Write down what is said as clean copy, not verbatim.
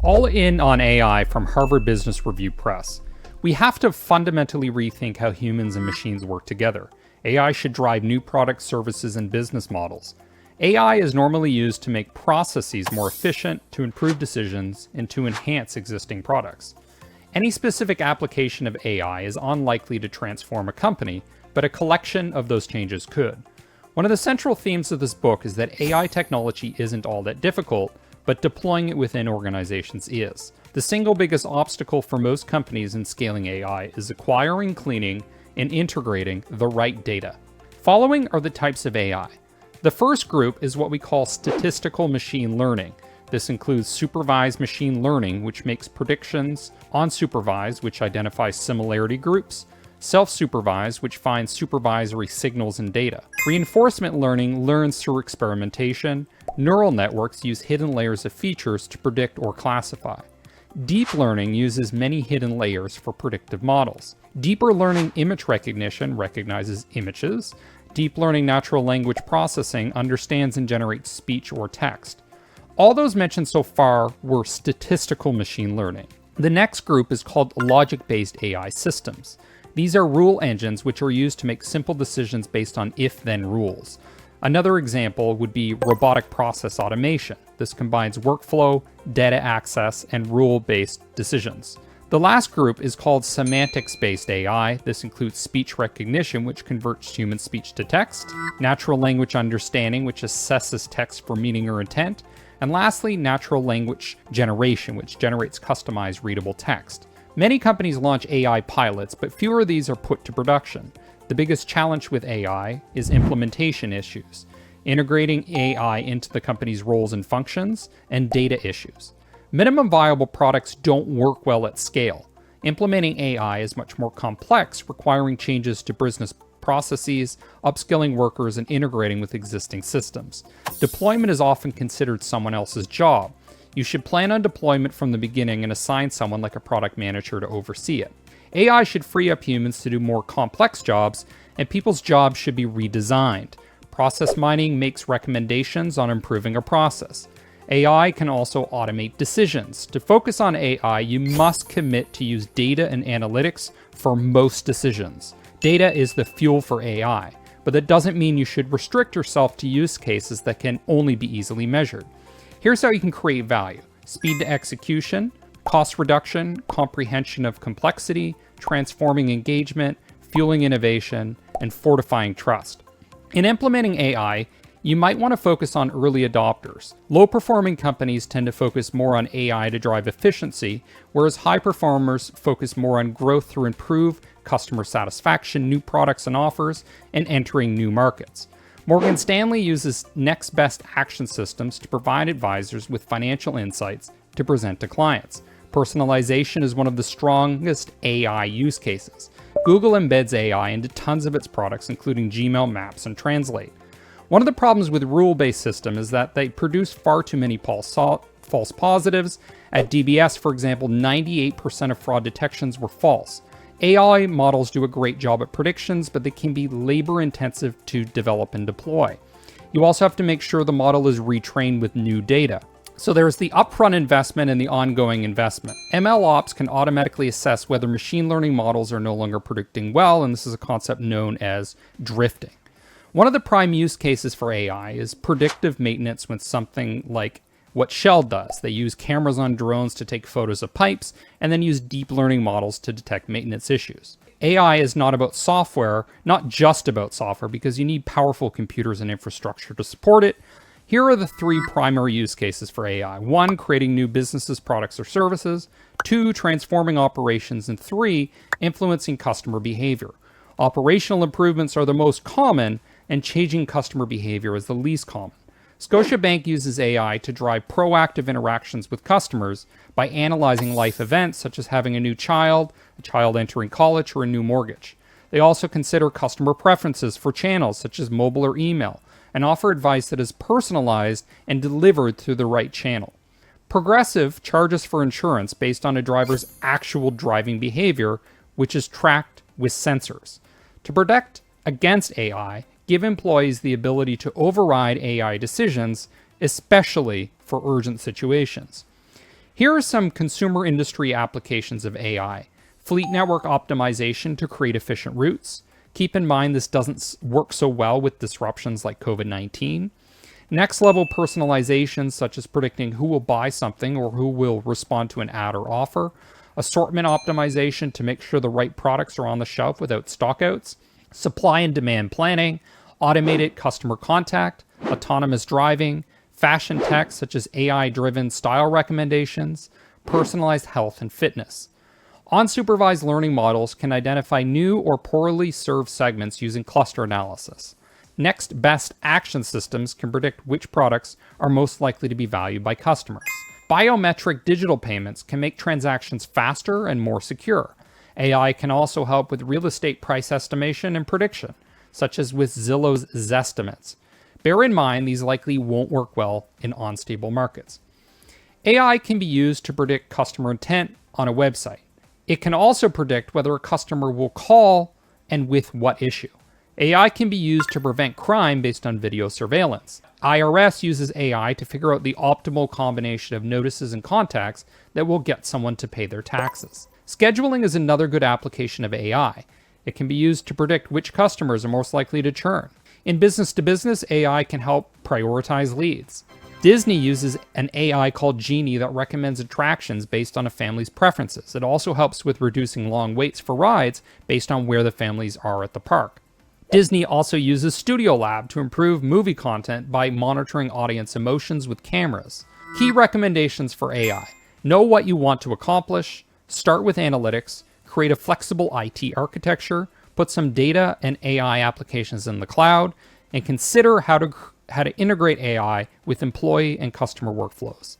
All in on AI from Harvard Business Review Press. We have to fundamentally rethink how humans and machines work together. AI should drive new products, services, and business models. AI is normally used to make processes more efficient, to improve decisions, and to enhance existing products. Any specific application of AI is unlikely to transform a company, but a collection of those changes could. One of the central themes of this book is that AI technology isn't all that difficult, but deploying it within organizations is. The single biggest obstacle for most companies in scaling AI is acquiring, cleaning, and integrating the right data. Following are the types of AI. The first group is what we call statistical machine learning. This includes supervised machine learning, which makes predictions, unsupervised, which identifies similarity groups, self-supervised, which finds supervisory signals in data. Reinforcement learning learns through experimentation. Neural networks use hidden layers of features to predict or classify. Deep learning uses many hidden layers for predictive models. Deeper learning image recognition recognizes images. Deep learning natural language processing understands and generates speech or text. All those mentioned so far were statistical machine learning. The next group is called logic-based AI systems. These are rule engines which are used to make simple decisions based on if-then rules. Another example would be robotic process automation. This combines workflow, data access, and rule-based decisions. The last group is called semantics-based AI. This includes speech recognition, which converts human speech to text, natural language understanding, which assesses text for meaning or intent, and lastly, natural language generation, which generates customized readable text. Many companies launch AI pilots, but fewer of these are put to production. The biggest challenge with AI is implementation issues, integrating AI into the company's roles and functions, and data issues. Minimum viable products don't work well at scale. Implementing AI is much more complex, requiring changes to business processes, upskilling workers, and integrating with existing systems. Deployment is often considered someone else's job. You should plan on deployment from the beginning and assign someone like a product manager to oversee it. AI should free up humans to do more complex jobs, and people's jobs should be redesigned. Process mining makes recommendations on improving a process. AI can also automate decisions. To focus on AI, you must commit to use data and analytics for most decisions. Data is the fuel for AI, but that doesn't mean you should restrict yourself to use cases that can only be easily measured. Here's how you can create value: speed to execution, cost reduction, comprehension of complexity, transforming engagement, fueling innovation, and fortifying trust. In implementing AI, you might want to focus on early adopters. Low-performing companies tend to focus more on AI to drive efficiency, whereas high performers focus more on growth through improved customer satisfaction, new products and offers, and entering new markets. Morgan Stanley uses next best action systems to provide advisors with financial insights to present to clients. Personalization is one of the strongest AI use cases. Google embeds AI into tons of its products, including Gmail, Maps, and Translate. One of the problems with rule-based systems is that they produce far too many false positives. At DBS, for example, 98% of fraud detections were false. AI models do a great job at predictions, but they can be labor-intensive to develop and deploy. You also have to make sure the model is retrained with new data. So there's the upfront investment and the ongoing investment. MLOps can automatically assess whether machine learning models are no longer predicting well, and this is a concept known as drifting. One of the prime use cases for AI is predictive maintenance with something like what Shell does. They use cameras on drones to take photos of pipes and then use deep learning models to detect maintenance issues. AI is not about software, not just about software, because you need powerful computers and infrastructure to support it. Here are the three primary use cases for AI. 1, creating new businesses, products, or services. 2, transforming operations. And 3, influencing customer behavior. Operational improvements are the most common, and changing customer behavior is the least common. Scotiabank uses AI to drive proactive interactions with customers by analyzing life events such as having a child entering college, or a new mortgage. They also consider customer preferences for channels such as mobile or email, and offer advice that is personalized and delivered through the right channel. Progressive charges for insurance based on a driver's actual driving behavior, which is tracked with sensors. To protect against AI, give employees the ability to override AI decisions, especially for urgent situations. Here are some consumer industry applications of AI. Fleet network optimization to create efficient routes. Keep in mind this doesn't work so well with disruptions like COVID-19. Next level personalization, such as predicting who will buy something or who will respond to an ad or offer. Assortment optimization to make sure the right products are on the shelf without stockouts. Supply and demand planning. Automated customer contact. Autonomous driving. Fashion tech, such as AI-driven style recommendations. Personalized health and fitness. Unsupervised learning models can identify new or poorly served segments using cluster analysis. Next best action systems can predict which products are most likely to be valued by customers. Biometric digital payments can make transactions faster and more secure. AI can also help with real estate price estimation and prediction, such as with Zillow's Zestimates. Bear in mind these likely won't work well in unstable markets. AI can be used to predict customer intent on a website. It can also predict whether a customer will call and with what issue. AI can be used to prevent crime based on video surveillance. IRS uses AI to figure out the optimal combination of notices and contacts that will get someone to pay their taxes. Scheduling is another good application of AI. It can be used to predict which customers are most likely to churn. In business to business, AI can help prioritize leads. Disney uses an AI called Genie that recommends attractions based on a family's preferences. It also helps with reducing long waits for rides based on where the families are at the park. Disney also uses Studio Lab to improve movie content by monitoring audience emotions with cameras. Key recommendations for AI. Know what you want to accomplish, start with analytics, create a flexible IT architecture, put some data and AI applications in the cloud, and consider how to integrate AI with employee and customer workflows.